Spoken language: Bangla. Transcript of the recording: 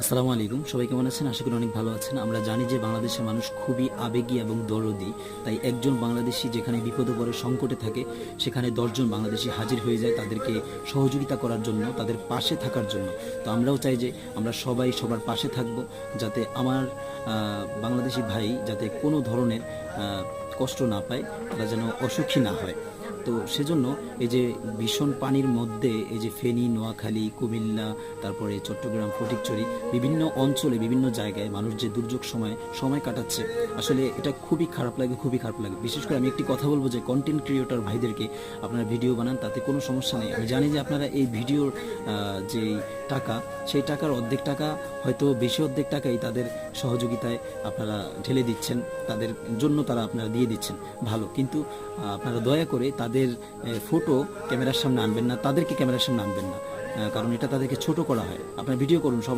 আসসালামু আলাইকুম, সবাই কেমন আছেন? আশা করি অনেক ভালো আছেন। আমরা জানি যে বাংলাদেশের মানুষ খুবই আবেগী এবং দরদি। তাই একজন বাংলাদেশি যেখানে বিপদে পড়ে, সংকটে থাকে, সেখানে 10 জন বাংলাদেশি হাজির হয়ে যায় তাদেরকে সহযোগিতা করার জন্য, তাদের পাশে থাকার জন্য। তো আমরাও চাই যে আমরা সবাই সবার পাশে থাকব, যাতে আমার বাংলাদেশি ভাই যাতে কোনো ধরনের কষ্ট না পায়, তারা যেন অসুখী না হয়। তো সেজন্য এই যে ভীষণ পানির মধ্যে এই যে ফেনী, নোয়াখালী, কুমিল্লা, তারপরে চট্টগ্রাম, ফটিকছড়ি, বিভিন্ন অঞ্চলে বিভিন্ন জায়গায় মানুষ যে দুর্যোগ সময় কাটাচ্ছে, আসলে এটা খুবই খারাপ লাগে, খুবই খারাপ লাগে। বিশেষ করে আমি একটি কথা বলবো যে কন্টেন্ট ক্রিয়েটর ভাইদেরকে, আপনারা ভিডিও বানান, তাতে কোনো সমস্যা নেই। আমি জানি যে আপনারা এই ভিডিওর যে টাকা, সেই টাকার অর্ধেক টাকা, হয়তো বেশি অর্ধেক টাকাই তাদের সহযোগিতায় আপনারা ঢেলে দিচ্ছেন, তাদের জন্য তারা আপনারা দিয়ে দিচ্ছেন, ভালো। কিন্তু আপনারা দয়া করে তাদের ফটো ক্যামেরার সামনে আনবেন না, তাদেরকে ক্যামেরার সামনে আনবেন না, কারণ এটা তাদেরকে ছোট করা হয়। আপনারা ভিডিও করুন, সব